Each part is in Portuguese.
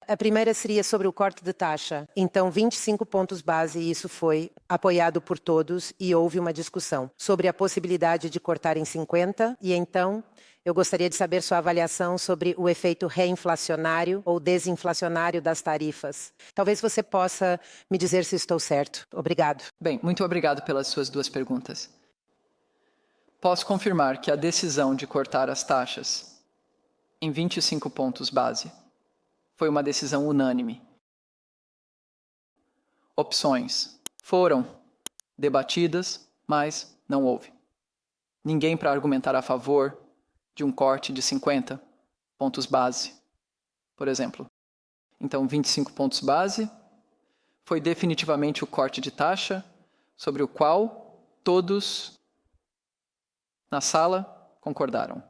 A primeira seria sobre o corte de taxa. Então, 25 pontos base, e isso foi apoiado por todos e houve uma discussão sobre a possibilidade de cortar em 50. E então, eu gostaria de saber sua avaliação sobre o efeito reinflacionário ou desinflacionário das tarifas. Talvez você possa me dizer se estou certo. Obrigado. Bem, muito obrigado pelas suas duas perguntas. Posso confirmar que a decisão de cortar as taxas em 25 pontos base foi uma decisão unânime. Opções foram debatidas, mas não houve ninguém para argumentar a favor de um corte de 50 pontos base, por exemplo. Então, 25 pontos base foi definitivamente o corte de taxa sobre o qual todos na sala concordaram.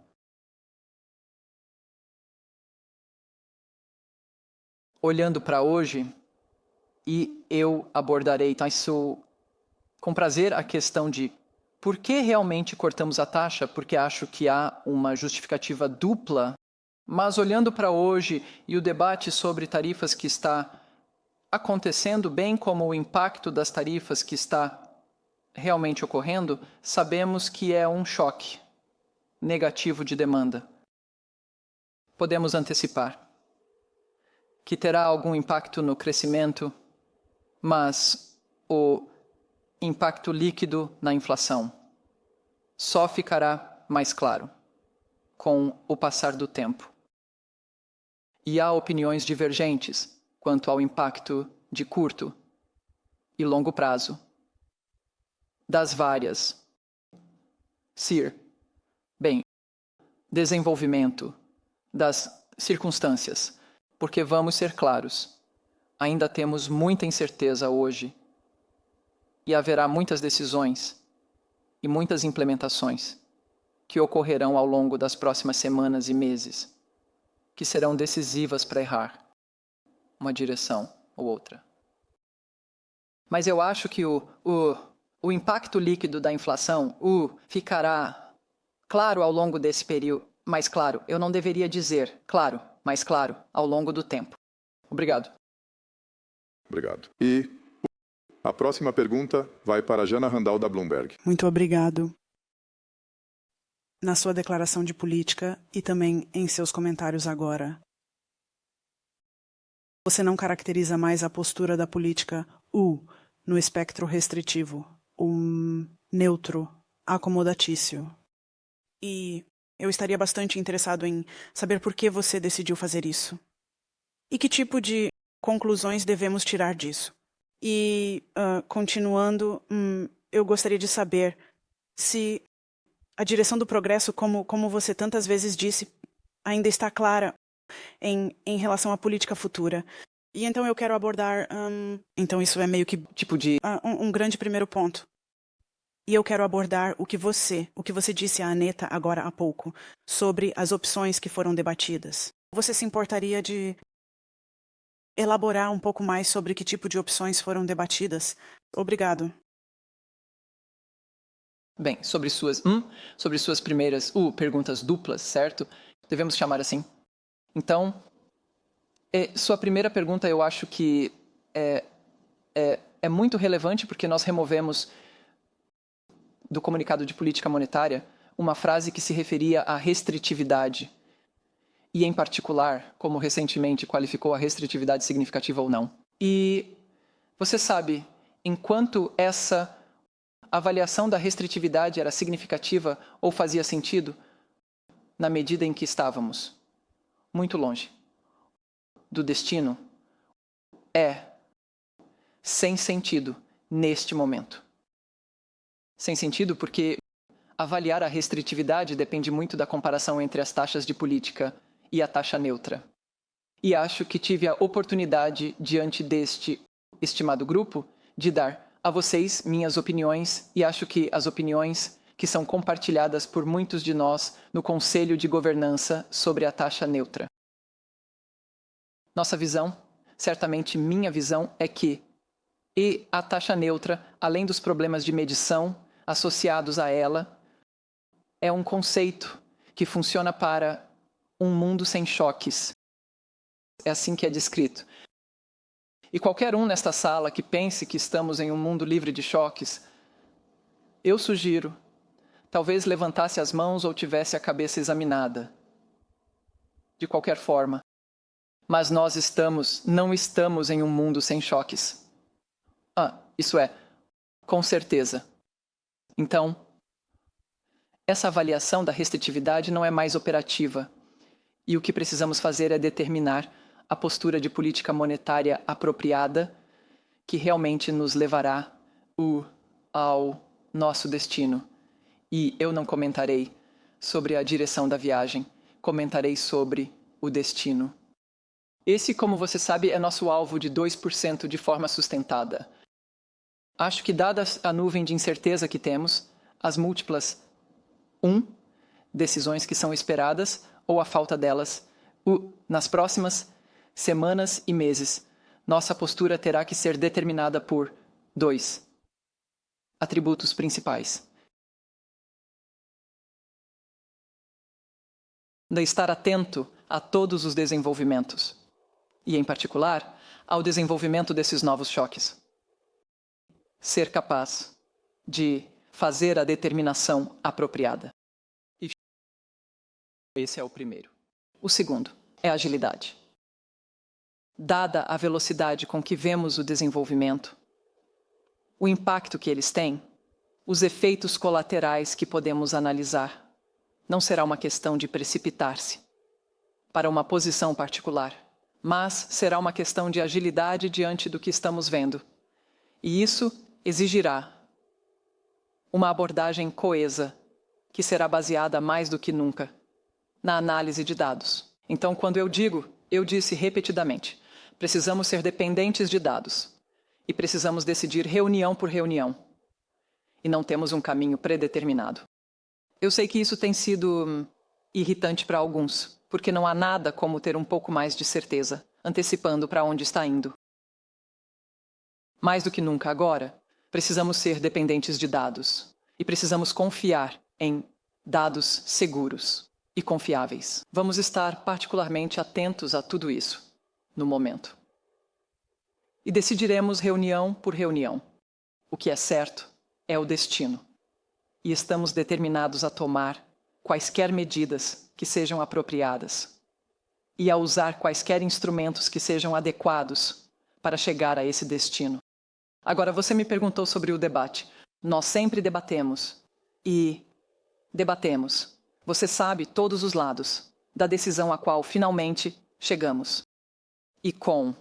Olhando para hoje, e eu abordarei isso com prazer a questão de por que realmente cortamos a taxa, porque acho que há uma justificativa dupla, mas olhando para hoje e o debate sobre tarifas que está acontecendo, bem como o impacto das tarifas que está realmente ocorrendo, sabemos que é um choque negativo de demanda. Podemos antecipar que terá algum impacto no crescimento, mas o impacto líquido na inflação só ficará mais claro com o passar do tempo. E há opiniões divergentes quanto ao impacto de curto e longo prazo das várias desenvolvimento das circunstâncias, porque vamos ser claros, ainda temos muita incerteza hoje e haverá muitas decisões e muitas implementações que ocorrerão ao longo das próximas semanas e meses, que serão decisivas para errar uma direção ou outra. Mas eu acho que o impacto líquido da inflação ficará claro ao longo desse período, mais claro, eu não deveria dizer claro, mais claro, ao longo do tempo. Obrigado. Obrigado. E a próxima pergunta vai para a Jana Randall, da Bloomberg. Muito obrigado. Na sua declaração de política e também em seus comentários agora, você não caracteriza mais a postura da política no espectro restritivo, neutro, acomodatício. E eu estaria bastante interessado em saber por que você decidiu fazer isso. E que tipo de conclusões devemos tirar disso. E, continuando, eu gostaria de saber se a direção do progresso, como você tantas vezes disse, ainda está clara em relação à política futura. E então eu quero abordar... então isso é meio que... um grande primeiro ponto. E eu quero abordar o que você disse à Aneta agora há pouco, sobre as opções que foram debatidas. Você se importaria de elaborar um pouco mais sobre que tipo de opções foram debatidas? Obrigado. Bem, sobre suas primeiras perguntas duplas, certo? Devemos chamar assim. Então, sua primeira pergunta eu acho que é muito relevante porque nós removemos do comunicado de política monetária uma frase que se referia à restritividade e, em particular, como recentemente qualificou a restritividade significativa ou não. E você sabe, enquanto essa avaliação da restritividade era significativa ou fazia sentido, na medida em que estávamos muito longe do destino, sem sentido neste momento. Sem sentido porque avaliar a restritividade depende muito da comparação entre as taxas de política e a taxa neutra. E acho que tive a oportunidade, diante deste estimado grupo, de dar a vocês minhas opiniões, e acho que as opiniões que são compartilhadas por muitos de nós no Conselho de Governança sobre a taxa neutra. Nossa visão, certamente minha visão, é que a taxa neutra, além dos problemas de medição associados a ela, é um conceito que funciona para um mundo sem choques. é assim que é descrito. E qualquer um nesta sala que pense que estamos em um mundo livre de choques, eu sugiro, talvez levantasse as mãos ou tivesse a cabeça examinada. De qualquer forma, mas nós não estamos em um mundo sem choques. Isso é, com certeza. Então, essa avaliação da restritividade não é mais operativa. E o que precisamos fazer é determinar a postura de política monetária apropriada que realmente nos levará ao nosso destino. E eu não comentarei sobre a direção da viagem, comentarei sobre o destino. Esse, como você sabe, é nosso alvo de 2% de forma sustentada. Acho que, dada a nuvem de incerteza que temos, as múltiplas decisões que são esperadas ou a falta delas, nas próximas semanas e meses, nossa postura terá que ser determinada por 2 atributos principais. De estar atento a todos os desenvolvimentos, e, em particular, ao desenvolvimento desses novos choques. Ser capaz de fazer a determinação apropriada. E esse é o primeiro. O segundo é a agilidade. Dada a velocidade com que vemos o desenvolvimento, o impacto que eles têm, os efeitos colaterais que podemos analisar, não será uma questão de precipitar-se para uma posição particular, mas será uma questão de agilidade diante do que estamos vendo. E isso exigirá uma abordagem coesa, que será baseada mais do que nunca na análise de dados. Então, quando eu disse repetidamente, precisamos ser dependentes de dados e precisamos decidir reunião por reunião. E não temos um caminho predeterminado. Eu sei que isso tem sido irritante para alguns, porque não há nada como ter um pouco mais de certeza, antecipando para onde está indo. Mais do que nunca agora, precisamos ser dependentes de dados e precisamos confiar em dados seguros e confiáveis. Vamos estar particularmente atentos a tudo isso no momento. E decidiremos reunião por reunião. O que é certo é o destino. E estamos determinados a tomar quaisquer medidas que sejam apropriadas e a usar quaisquer instrumentos que sejam adequados para chegar a esse destino. Agora, você me perguntou sobre o debate. Nós sempre debatemos e debatemos. Você sabe todos os lados da decisão a qual finalmente chegamos. E com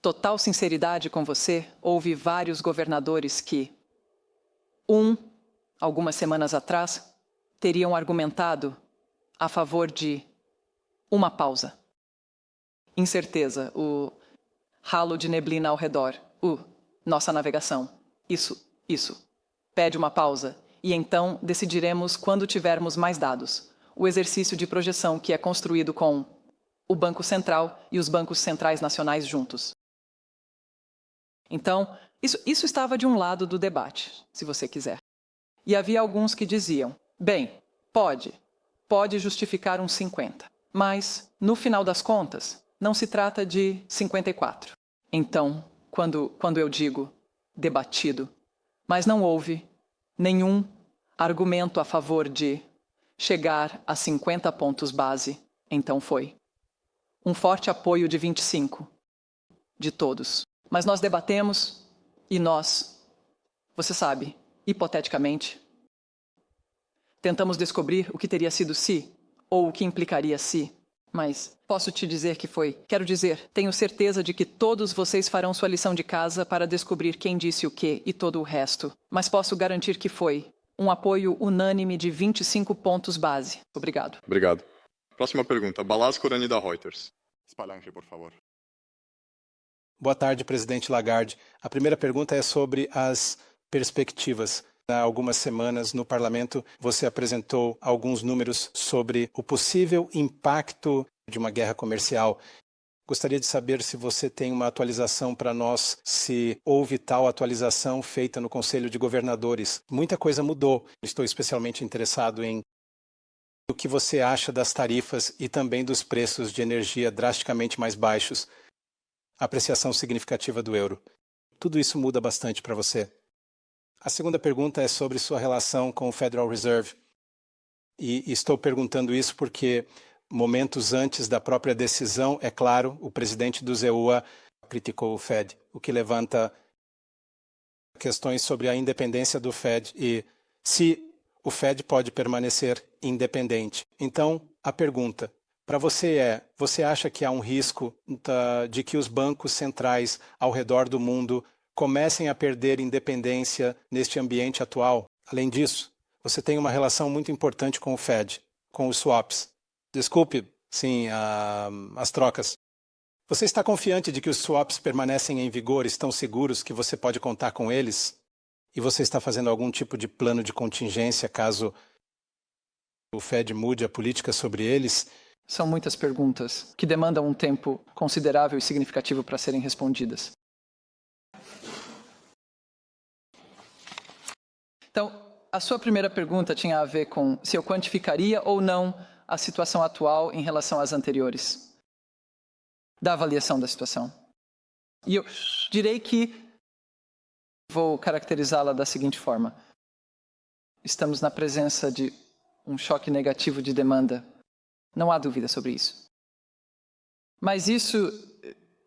total sinceridade com você, houve vários governadores que, algumas semanas atrás, teriam argumentado a favor de uma pausa. Incerteza, o halo de neblina ao redor, nossa navegação. Isso. Pede uma pausa. E então decidiremos quando tivermos mais dados. O exercício de projeção que é construído com o Banco Central e os bancos centrais nacionais juntos. Então, isso estava de um lado do debate, se você quiser. E havia alguns que diziam, bem, pode justificar uns 50, mas, no final das contas, não se trata de 54. Então, quando eu digo debatido, mas não houve nenhum argumento a favor de chegar a 50 pontos base, então foi um forte apoio de 25, de todos. Mas nós debatemos e nós, você sabe, hipoteticamente, tentamos descobrir o que teria sido se, ou o que implicaria se, mas posso te dizer que foi. Quero dizer, tenho certeza de que todos vocês farão sua lição de casa para descobrir quem disse o quê e todo o resto, mas posso garantir que foi um apoio unânime de 25 pontos base. Obrigado. Obrigado. Próxima pergunta. Balázs Korani, da Reuters. Spalanche, por favor. Boa tarde, presidente Lagarde. A primeira pergunta é sobre as perspectivas. Há algumas semanas, no parlamento, você apresentou alguns números sobre o possível impacto de uma guerra comercial. Gostaria de saber se você tem uma atualização para nós, se houve tal atualização feita no Conselho de Governadores. Muita coisa mudou. Estou especialmente interessado em o que você acha das tarifas e também dos preços de energia drasticamente mais baixos, a apreciação significativa do euro. Tudo isso muda bastante para você. A segunda pergunta é sobre sua relação com o Federal Reserve. E estou perguntando isso porque momentos antes da própria decisão, é claro, o presidente do ZEUA criticou o Fed, o que levanta questões sobre a independência do Fed e se o Fed pode permanecer independente. Então, a pergunta para você é, você acha que há um risco de que os bancos centrais ao redor do mundo comecem a perder independência neste ambiente atual? Além disso, você tem uma relação muito importante com o Fed, com os swaps. Desculpe, sim, as trocas. Você está confiante de que os swaps permanecem em vigor, estão seguros que você pode contar com eles? E você está fazendo algum tipo de plano de contingência caso o Fed mude a política sobre eles? São muitas perguntas que demandam um tempo considerável e significativo para serem respondidas. Então, a sua primeira pergunta tinha a ver com se eu quantificaria ou não a situação atual em relação às anteriores, da avaliação da situação. E eu direi que vou caracterizá-la da seguinte forma. Estamos na presença de um choque negativo de demanda. Não há dúvida sobre isso. Mas isso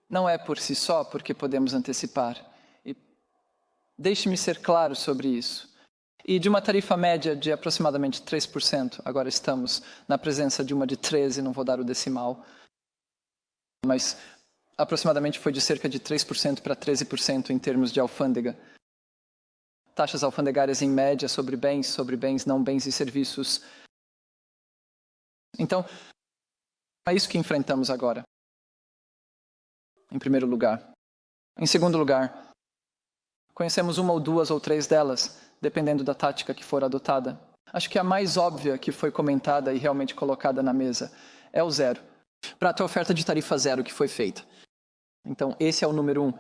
não é por si só porque podemos antecipar. E deixe-me ser claro sobre isso. E de uma tarifa média de aproximadamente 3%, agora estamos na presença de uma de 13%, não vou dar o decimal, mas aproximadamente foi de cerca de 3% para 13% em termos de alfândega. Taxas alfandegárias em média sobre bens, não bens e serviços. Então, é isso que enfrentamos agora, em primeiro lugar. Em segundo lugar, conhecemos uma ou duas ou três delas, dependendo da tática que for adotada. Acho que a mais óbvia que foi comentada e realmente colocada na mesa é o zero. Para a oferta de tarifa zero que foi feita. Então, esse é o número 1.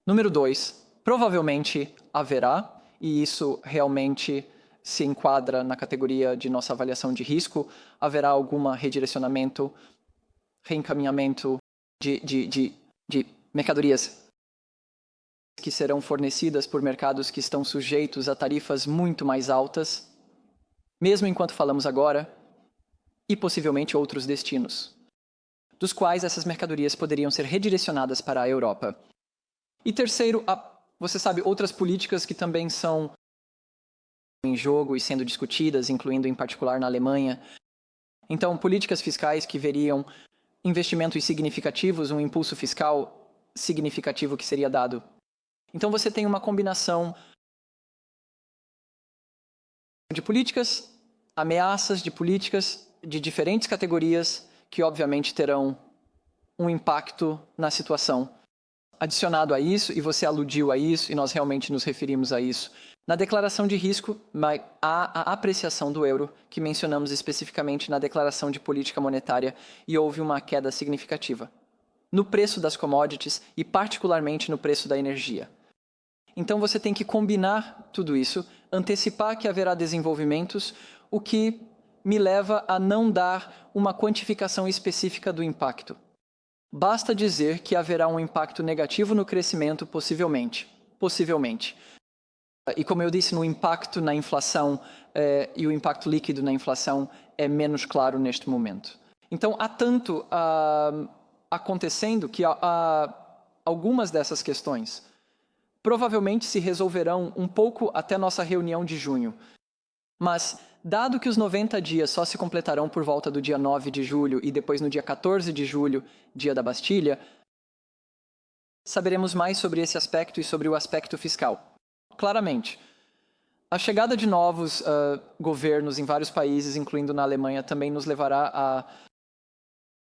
Número 2, provavelmente haverá, e isso realmente se enquadra na categoria de nossa avaliação de risco, haverá algum redirecionamento, reencaminhamento de mercadorias que serão fornecidas por mercados que estão sujeitos a tarifas muito mais altas, mesmo enquanto falamos agora, e possivelmente outros destinos, dos quais essas mercadorias poderiam ser redirecionadas para a Europa. E terceiro, você sabe, outras políticas que também são em jogo e sendo discutidas, incluindo em particular na Alemanha. Então, políticas fiscais que veriam investimentos significativos, um impulso fiscal significativo que seria dado. Então, você tem uma combinação de políticas, ameaças de políticas de diferentes categorias que, obviamente, terão um impacto na situação. Adicionado a isso, e você aludiu a isso, e nós realmente nos referimos a isso, na declaração de risco, há a apreciação do euro, que mencionamos especificamente na declaração de política monetária, e houve uma queda significativa no preço das commodities e particularmente no preço da energia. Então você tem que combinar tudo isso, antecipar que haverá desenvolvimentos, o que me leva a não dar uma quantificação específica do impacto. Basta dizer que haverá um impacto negativo no crescimento, possivelmente. E como eu disse, no impacto na inflação e o impacto líquido na inflação é menos claro neste momento. Então, há tanto acontecendo que algumas dessas questões provavelmente se resolverão um pouco até nossa reunião de junho. Mas, dado que os 90 dias só se completarão por volta do dia 9 de julho e depois no dia 14 de julho, dia da Bastilha, saberemos mais sobre esse aspecto e sobre o aspecto fiscal. Claramente, a chegada de novos governos em vários países, incluindo na Alemanha, também nos levará a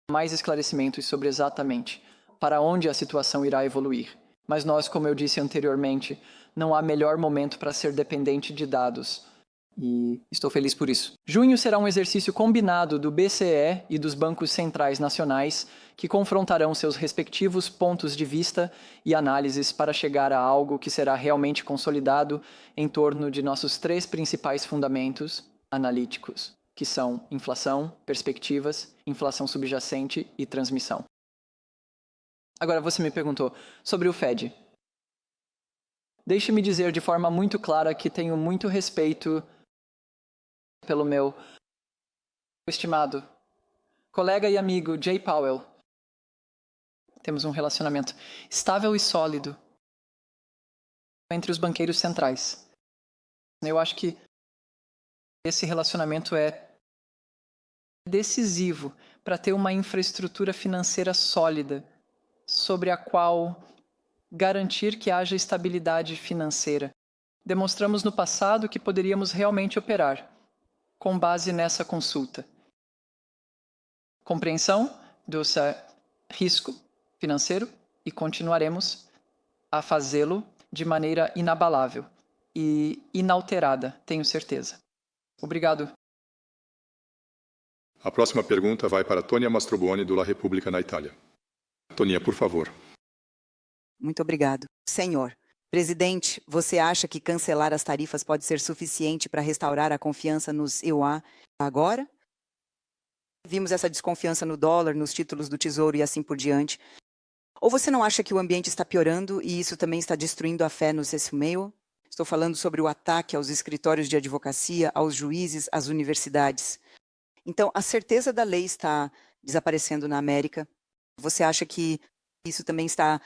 mais esclarecimentos sobre exatamente para onde a situação irá evoluir. Mas nós, como eu disse anteriormente, não há melhor momento para ser dependente de dados. E estou feliz por isso. Junho será um exercício combinado do BCE e dos bancos centrais nacionais que confrontarão seus respectivos pontos de vista e análises para chegar a algo que será realmente consolidado em torno de nossos 3 principais fundamentos analíticos. que são inflação, perspectivas, inflação subjacente e transmissão. Agora, você me perguntou sobre o Fed. Deixe-me dizer de forma muito clara que tenho muito respeito pelo meu estimado colega e amigo Jay Powell. Temos um relacionamento estável e sólido entre os banqueiros centrais. Eu acho que esse relacionamento é decisivo para ter uma infraestrutura financeira sólida sobre a qual garantir que haja estabilidade financeira. Demonstramos no passado que poderíamos realmente operar com base nessa consulta. Compreensão do risco financeiro e continuaremos a fazê-lo de maneira inabalável e inalterada, tenho certeza. Obrigado. A próxima pergunta vai para Tonia Mastrobuoni, do La Repubblica, na Itália. Tonia, por favor. Muito obrigado. Senhor, presidente, você acha que cancelar as tarifas pode ser suficiente para restaurar a confiança nos EUA agora? Vimos essa desconfiança no dólar, nos títulos do Tesouro e assim por diante. Ou você não acha que o ambiente está piorando e isso também está destruindo a fé no CESMEO? Estou falando sobre o ataque aos escritórios de advocacia, aos juízes, às universidades. Então, a certeza da lei está desaparecendo na América. Você acha que isso também está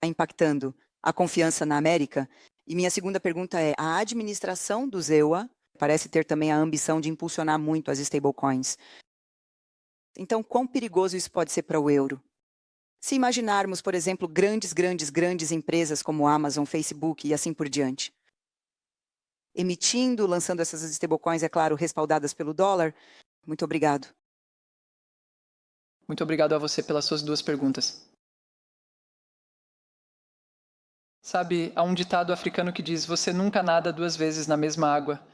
impactando a confiança na América? E minha segunda pergunta é, a administração dos EUA parece ter também a ambição de impulsionar muito as stablecoins. Então, quão perigoso isso pode ser para o euro? Se imaginarmos, por exemplo, grandes empresas como Amazon, Facebook e assim por diante, emitindo, lançando essas stablecoins, é claro, respaldadas pelo dólar. Muito obrigado. Muito obrigado a você pelas suas duas perguntas. Sabe, há um ditado africano que diz: você nunca nada duas vezes na mesma água.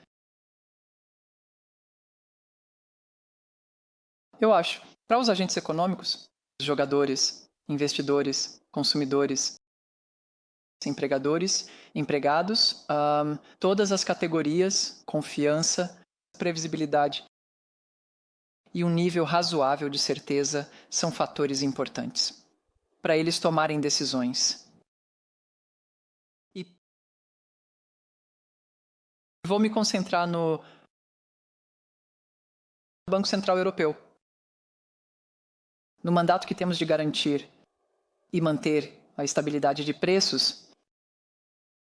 Eu acho, para os agentes econômicos, os jogadores, investidores, consumidores, empregadores, empregados, todas as categorias, confiança, previsibilidade e um nível razoável de certeza são fatores importantes para eles tomarem decisões. E vou me concentrar no Banco Central Europeu. No mandato que temos de garantir e manter a estabilidade de preços,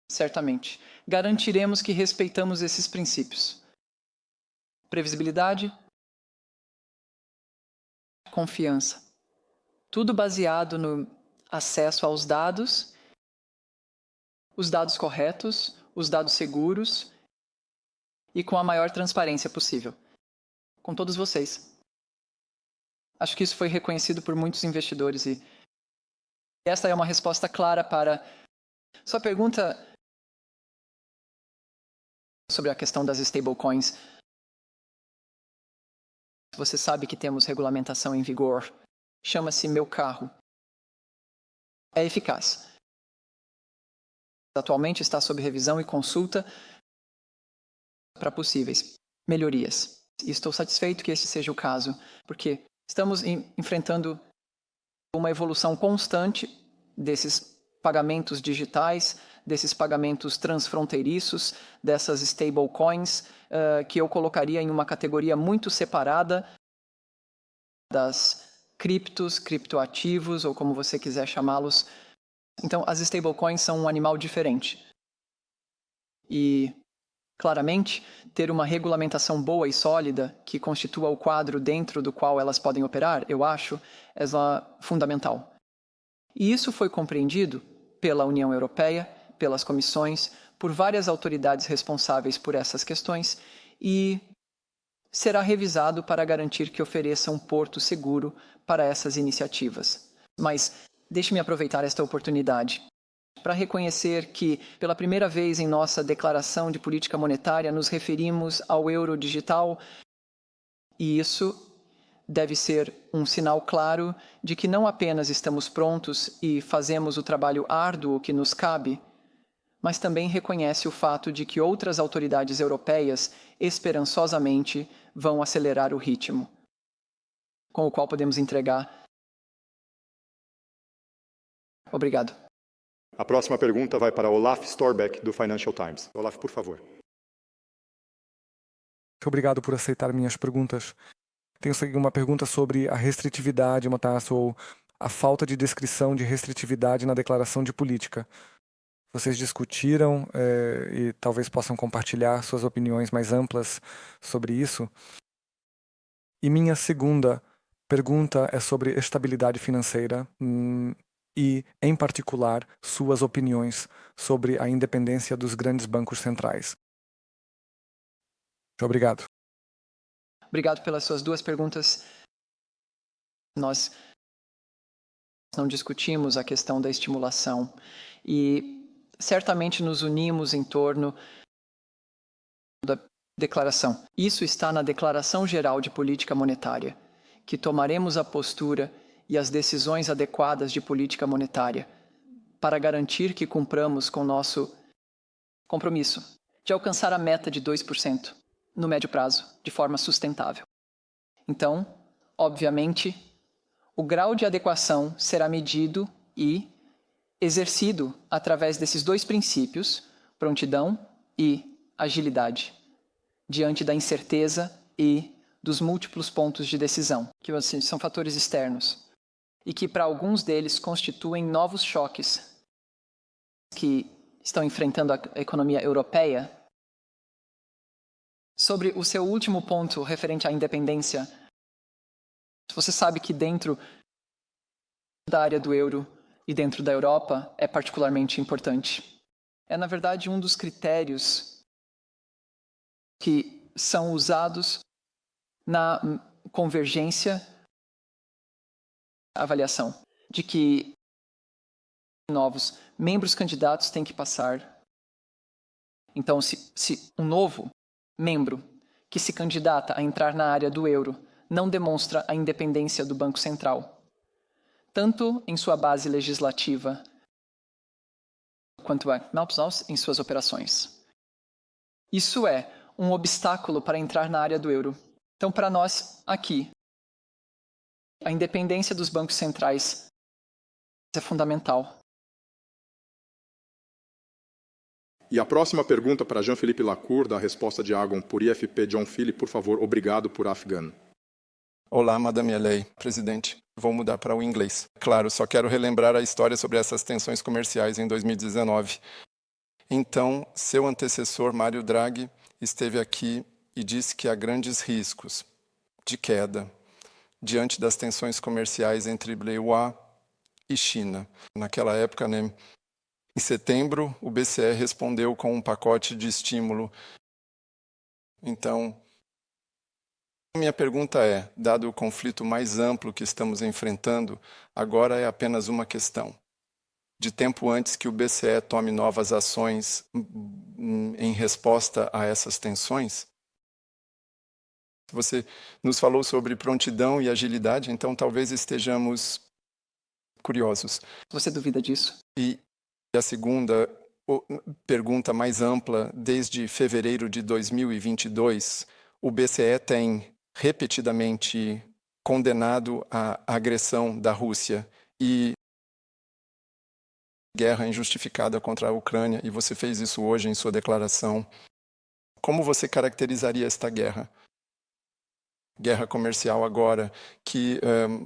certamente, garantiremos que respeitamos esses princípios. Previsibilidade, confiança. Tudo baseado no acesso aos dados, os dados corretos, os dados seguros e com a maior transparência possível. Com todos vocês. Acho que isso foi reconhecido por muitos investidores e esta é uma resposta clara para sua pergunta sobre a questão das stablecoins. Você sabe que temos regulamentação em vigor. Chama-se Meu Carro. É eficaz. Atualmente está sob revisão e consulta para possíveis melhorias. E estou satisfeito que esse seja o caso, porque estamos enfrentando uma evolução constante desses pagamentos digitais, desses pagamentos transfronteiriços, dessas stablecoins, que eu colocaria em uma categoria muito separada das criptoativos, ou como você quiser chamá-los. Então, as stablecoins são um animal diferente. E, claramente, ter uma regulamentação boa e sólida que constitua o quadro dentro do qual elas podem operar, eu acho, é fundamental. E isso foi compreendido pela União Europeia, pelas comissões, por várias autoridades responsáveis por essas questões e será revisado para garantir que ofereça um porto seguro para essas iniciativas. Mas deixe-me aproveitar esta oportunidade para reconhecer que, pela primeira vez em nossa declaração de política monetária, nos referimos ao euro digital e isso deve ser um sinal claro de que não apenas estamos prontos e fazemos o trabalho árduo que nos cabe, mas também reconhece o fato de que outras autoridades europeias esperançosamente vão acelerar o ritmo com o qual podemos entregar. Obrigado. A próxima pergunta vai para Olaf Storbeck, do Financial Times. Olaf, por favor. Obrigado por aceitar minhas perguntas. Tenho aqui uma pergunta sobre a restritividade, ou a falta de descrição de restritividade na declaração de política. Vocês discutiram e talvez possam compartilhar suas opiniões mais amplas sobre isso. E minha segunda pergunta é sobre estabilidade financeira e, em particular, suas opiniões sobre a independência dos grandes bancos centrais. Obrigado. Obrigado pelas suas duas perguntas. Nós não discutimos a questão da estimulação e certamente nos unimos em torno da declaração. Isso está na Declaração Geral de Política Monetária, que tomaremos a postura e as decisões adequadas de política monetária para garantir que cumpramos com nosso compromisso de alcançar a meta de 2% no médio prazo, de forma sustentável. Então, obviamente, o grau de adequação será medido e exercido através desses dois princípios, prontidão e agilidade, diante da incerteza e dos múltiplos pontos de decisão, que são fatores externos, e que para alguns deles constituem novos choques que estão enfrentando a economia europeia. Sobre o seu último ponto referente à independência, você sabe que dentro da área do euro e dentro da Europa é particularmente importante. É, na verdade, um dos critérios que são usados na convergência, avaliação, de que novos membros candidatos têm que passar. Então, se um novo membro que se candidata a entrar na área do euro não demonstra a independência do Banco Central, tanto em sua base legislativa quanto em suas operações. Isso é um obstáculo para entrar na área do euro. Então, para nós, aqui, a independência dos bancos centrais é fundamental. E a próxima pergunta para Jean-Philippe Lacour, da resposta de Agon por IFP John Philip, por favor, obrigado por Afghan. Olá, Madame Alley, presidente. Vou mudar para o inglês. Claro, só quero relembrar a história sobre essas tensões comerciais em 2019. Então, seu antecessor, Mário Draghi, esteve aqui e disse que há grandes riscos de queda diante das tensões comerciais entre BRICS e China. Naquela época, em setembro, o BCE respondeu com um pacote de estímulo. Então, minha pergunta é, dado o conflito mais amplo que estamos enfrentando, agora é apenas uma questão de tempo antes que o BCE tome novas ações em resposta a essas tensões? Você nos falou sobre prontidão e agilidade, então talvez estejamos curiosos. Você duvida disso? E a segunda pergunta mais ampla, desde fevereiro de 2022, o BCE tem repetidamente condenado a agressão da Rússia e guerra injustificada contra a Ucrânia, e você fez isso hoje em sua declaração. Como você caracterizaria esta guerra? Guerra comercial agora, que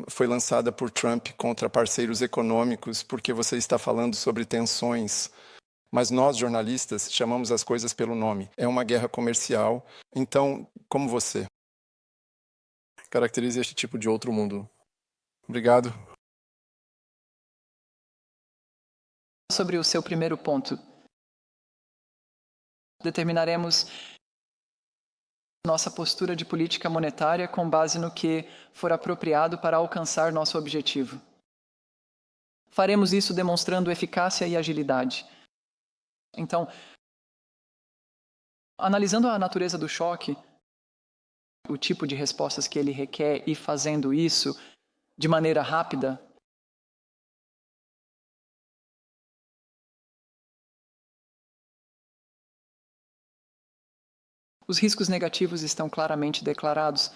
foi lançada por Trump contra parceiros econômicos, porque você está falando sobre tensões. Mas nós, jornalistas, chamamos as coisas pelo nome. É uma guerra comercial. Então, como você caracteriza este tipo de outro mundo? Obrigado. Sobre o seu primeiro ponto, determinaremos nossa postura de política monetária com base no que for apropriado para alcançar nosso objetivo. Faremos isso demonstrando eficácia e agilidade. Então, analisando a natureza do choque, o tipo de respostas que ele requer e fazendo isso de maneira rápida, Os riscos negativos estão claramente declarados.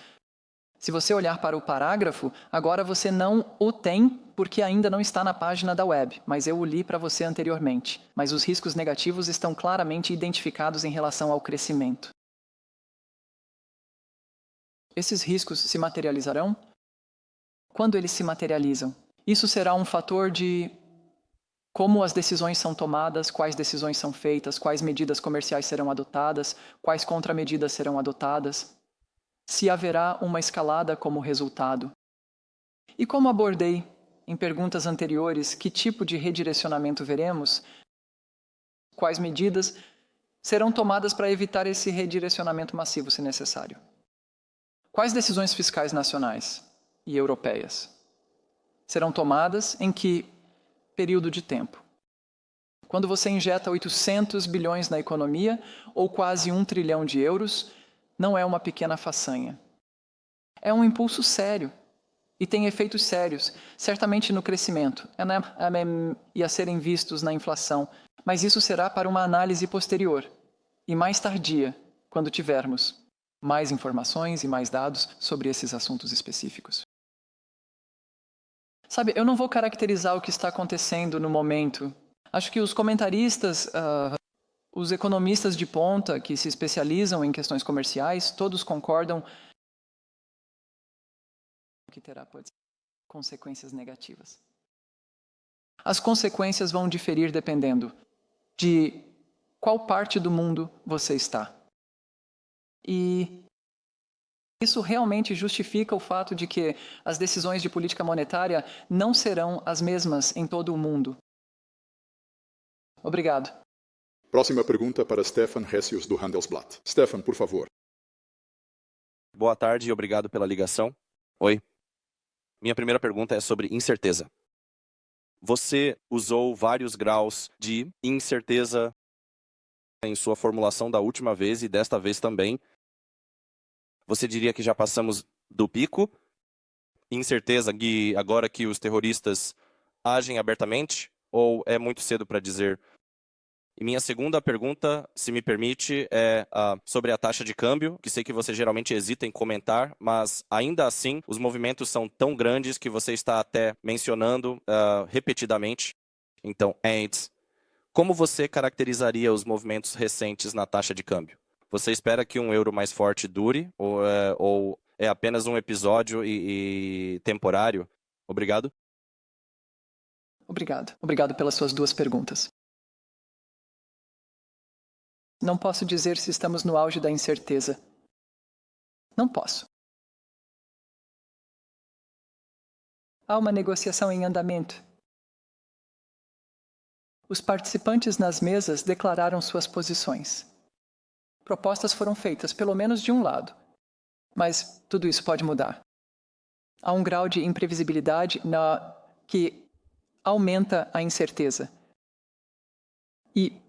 Se você olhar para o parágrafo, agora você não o tem porque ainda não está na página da web, mas eu o li para você anteriormente. Mas os riscos negativos estão claramente identificados em relação ao crescimento. Esses riscos se materializarão? Quando eles se materializam? Isso será um fator de como as decisões são tomadas, quais decisões são feitas, quais medidas comerciais serão adotadas, quais contramedidas serão adotadas, se haverá uma escalada como resultado. E como abordei em perguntas anteriores, que tipo de redirecionamento veremos? Quais medidas serão tomadas para evitar esse redirecionamento massivo, se necessário? Quais decisões fiscais nacionais e europeias serão tomadas em que período de tempo? Quando você injeta 800 bilhões na economia, ou quase 1 trilhão de euros, não é uma pequena façanha. É um impulso sério e tem efeitos sérios, certamente no crescimento e a serem vistos na inflação, mas isso será para uma análise posterior e mais tardia, quando tivermos mais informações e mais dados sobre esses assuntos específicos. Sabe, eu não vou caracterizar o que está acontecendo no momento. Acho que os comentaristas, os economistas de ponta que se especializam em questões comerciais, todos concordam que terá consequências negativas. As consequências vão diferir dependendo de qual parte do mundo você está. E isso realmente justifica o fato de que as decisões de política monetária não serão as mesmas em todo o mundo. Obrigado. Próxima pergunta para Stefan Hessius, do Handelsblatt. Stefan, por favor. Boa tarde e obrigado pela ligação. Oi. Minha primeira pergunta é sobre incerteza. Você usou vários graus de incerteza em sua formulação da última vez e desta vez também. Você diria que já passamos do pico? Incerteza que agora que os terroristas agem abertamente? Ou é muito cedo para dizer? E minha segunda pergunta, se me permite, é sobre a taxa de câmbio, que sei que você geralmente hesita em comentar, mas ainda assim os movimentos são tão grandes que você está até mencionando repetidamente. Então, antes, como você caracterizaria os movimentos recentes na taxa de câmbio? Você espera que um euro mais forte dure ou é apenas um episódio e temporário? Obrigado. Obrigado. Obrigado pelas suas duas perguntas. Não posso dizer se estamos no auge da incerteza. Não posso. Há uma negociação em andamento. Os participantes nas mesas declararam suas posições. Propostas foram feitas, pelo menos de um lado. Mas tudo isso pode mudar. Há um grau de imprevisibilidade que aumenta a incerteza. E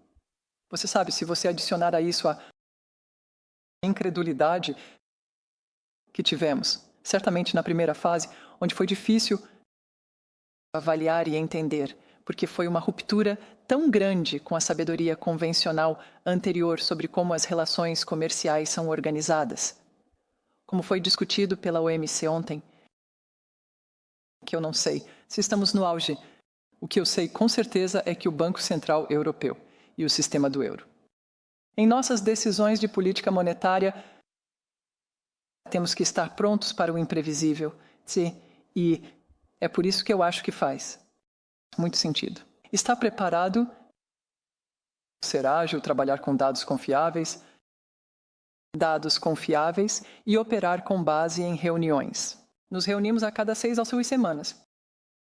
você sabe, se você adicionar a isso a incredulidade que tivemos, certamente na primeira fase, onde foi difícil avaliar e entender, porque foi uma ruptura tão grande com a sabedoria convencional anterior sobre como as relações comerciais são organizadas. Como foi discutido pela OMC ontem, que eu não sei se estamos no auge. O que eu sei com certeza é que o Banco Central Europeu e o sistema do euro. Em nossas decisões de política monetária, temos que estar prontos para o imprevisível. Sim, e é por isso que eu acho que faz muito sentido. Estar preparado, ser ágil, trabalhar com dados confiáveis e operar com base em reuniões. Nos reunimos a cada 6 a 6 semanas.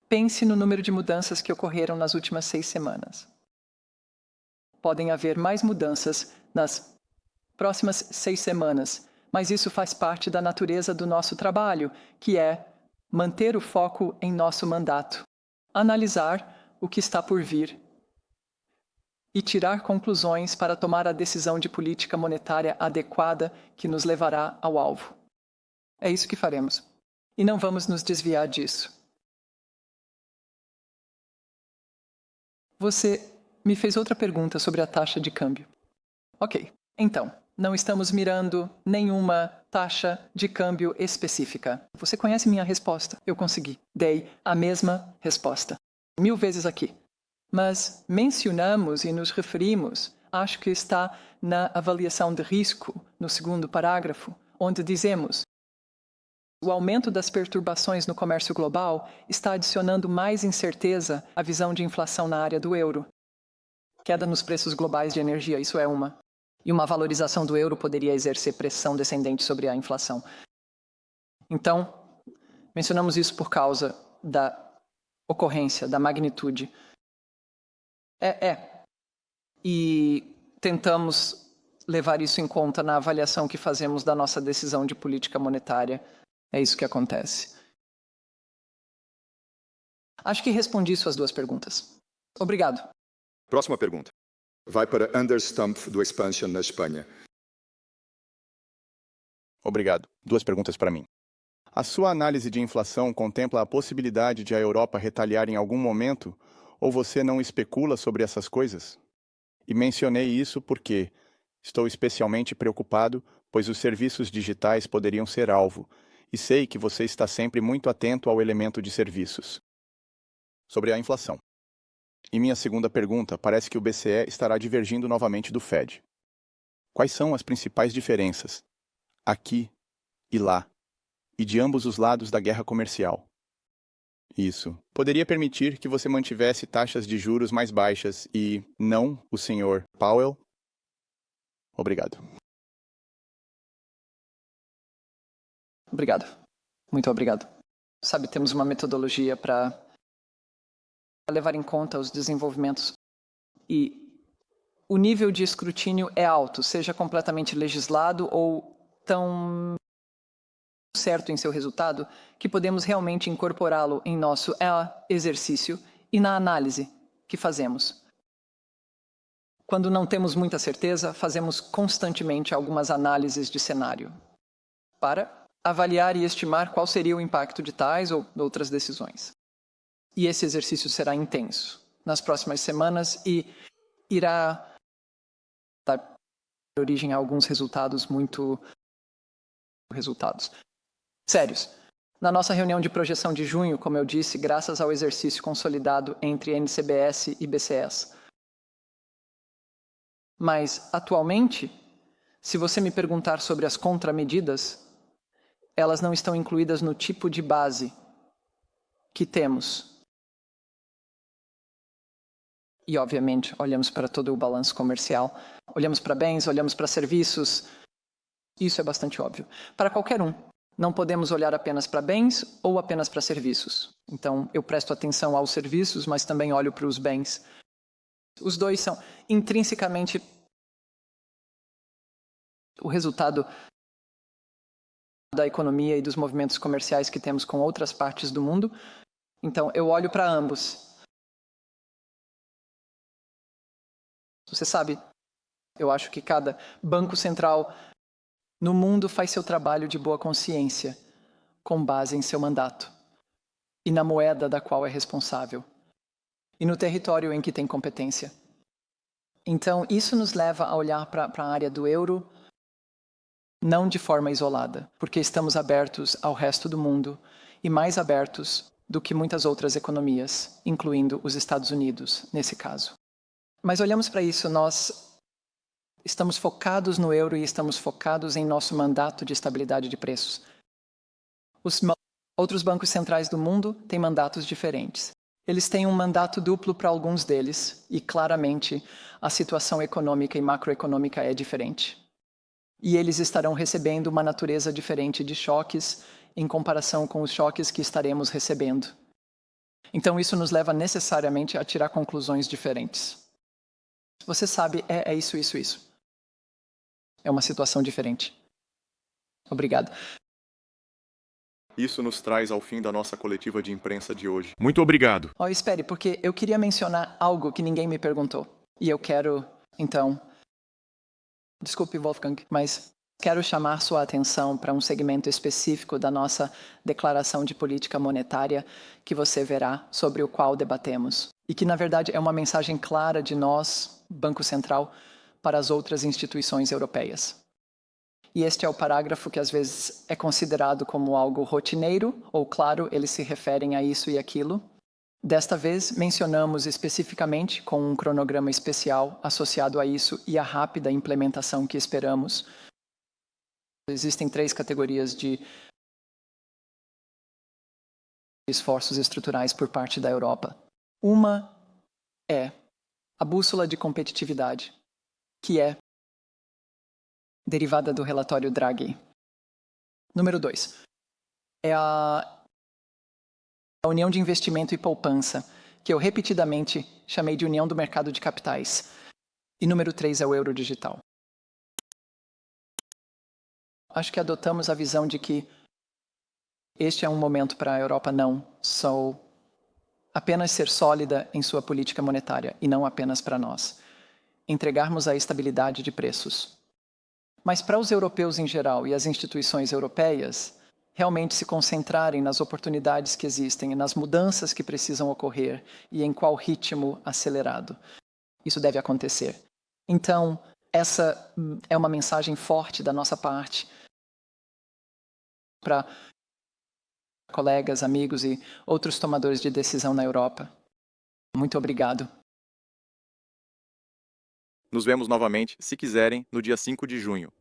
Pense no número de mudanças que ocorreram nas últimas 6 semanas. Podem haver mais mudanças nas próximas 6 semanas, mas isso faz parte da natureza do nosso trabalho, que é manter o foco em nosso mandato, analisar o que está por vir e tirar conclusões para tomar a decisão de política monetária adequada que nos levará ao alvo. É isso que faremos. E não vamos nos desviar disso. Você me fez outra pergunta sobre a taxa de câmbio. Ok, então, não estamos mirando nenhuma taxa de câmbio específica. Você conhece minha resposta? Eu consegui. Dei a mesma resposta. 1000 vezes aqui. Mas mencionamos e nos referimos, acho que está na avaliação de risco, no segundo parágrafo, onde dizemos: o aumento das perturbações no comércio global está adicionando mais incerteza à visão de inflação na área do euro. Queda nos preços globais de energia, isso é uma. E uma valorização do euro poderia exercer pressão descendente sobre a inflação. Então, mencionamos isso por causa da ocorrência, da magnitude. E tentamos levar isso em conta na avaliação que fazemos da nossa decisão de política monetária. É isso que acontece. Acho que respondi suas duas perguntas. Obrigado. Próxima pergunta. Vai para Anders Stumpf, do Expansion, na Espanha. Obrigado. 2 perguntas para mim. A sua análise de inflação contempla a possibilidade de a Europa retaliar em algum momento, ou você não especula sobre essas coisas? E mencionei isso porque estou especialmente preocupado, pois os serviços digitais poderiam ser alvo, e sei que você está sempre muito atento ao elemento de serviços. Sobre a inflação. E minha segunda pergunta, parece que o BCE estará divergindo novamente do Fed. Quais são as principais diferenças, aqui e lá, e de ambos os lados da guerra comercial? Isso poderia permitir que você mantivesse taxas de juros mais baixas e não o Sr. Powell? Obrigado. Obrigado. Muito obrigado. Sabe, temos uma metodologia para levar em conta os desenvolvimentos. E o nível de escrutínio é alto, seja completamente legislado ou tão certo em seu resultado, que podemos realmente incorporá-lo em nosso exercício e na análise que fazemos. Quando não temos muita certeza, fazemos constantemente algumas análises de cenário para avaliar e estimar qual seria o impacto de tais ou outras decisões. E esse exercício será intenso nas próximas semanas e irá dar origem a alguns resultados sérios. Na nossa reunião de projeção de junho, como eu disse, graças ao exercício consolidado entre NCBS e BCS. Mas, atualmente, se você me perguntar sobre as contramedidas, elas não estão incluídas no tipo de base que temos. E, obviamente, olhamos para todo o balanço comercial, olhamos para bens, olhamos para serviços. Isso é bastante óbvio. Para qualquer um, não podemos olhar apenas para bens ou apenas para serviços. Então, eu presto atenção aos serviços, mas também olho para os bens. Os dois são intrinsecamente o resultado da economia e dos movimentos comerciais que temos com outras partes do mundo. Então, eu olho para ambos. Você sabe, eu acho que cada banco central no mundo faz seu trabalho de boa consciência, com base em seu mandato, e na moeda da qual é responsável, e no território em que tem competência. Então, isso nos leva a olhar para a área do euro, não de forma isolada, porque estamos abertos ao resto do mundo, e mais abertos do que muitas outras economias, incluindo os Estados Unidos, nesse caso. Mas olhamos para isso, nós estamos focados no euro e estamos focados em nosso mandato de estabilidade de preços. Os outros bancos centrais do mundo têm mandatos diferentes. Eles têm um mandato duplo para alguns deles e, claramente, a situação econômica e macroeconômica é diferente. E eles estarão recebendo uma natureza diferente de choques em comparação com os choques que estaremos recebendo. Então, isso nos leva necessariamente a tirar conclusões diferentes. Você sabe, é isso. É uma situação diferente. Obrigado. Isso nos traz ao fim da nossa coletiva de imprensa de hoje. Muito obrigado. Espere, porque eu queria mencionar algo que ninguém me perguntou. E eu quero, então... Desculpe, Wolfgang, mas quero chamar sua atenção para um segmento específico da nossa declaração de política monetária que você verá, sobre o qual debatemos. E que, na verdade, é uma mensagem clara de nós, Banco Central, para as outras instituições europeias. e este é o parágrafo que às vezes é considerado como algo rotineiro, ou claro, eles se referem a isso e aquilo. Desta vez, mencionamos especificamente com um cronograma especial associado a isso e a rápida implementação que esperamos. Existem 3 categorias de esforços estruturais por parte da Europa. Uma é a bússola de competitividade, que é derivada do relatório Draghi. Número 2 é a União de Investimento e Poupança, que eu repetidamente chamei de União do Mercado de Capitais. E número 3 é o euro digital. Acho que adotamos a visão de que este é um momento para a Europa não só apenas ser sólida em sua política monetária, e não apenas para nós. Entregarmos a estabilidade de preços. Mas para os europeus em geral e as instituições europeias, realmente se concentrarem nas oportunidades que existem e nas mudanças que precisam ocorrer e em qual ritmo acelerado isso deve acontecer. Então, essa é uma mensagem forte da nossa parte para colegas, amigos e outros tomadores de decisão na Europa. Muito obrigado. Nos vemos novamente, se quiserem, no dia 5 de junho.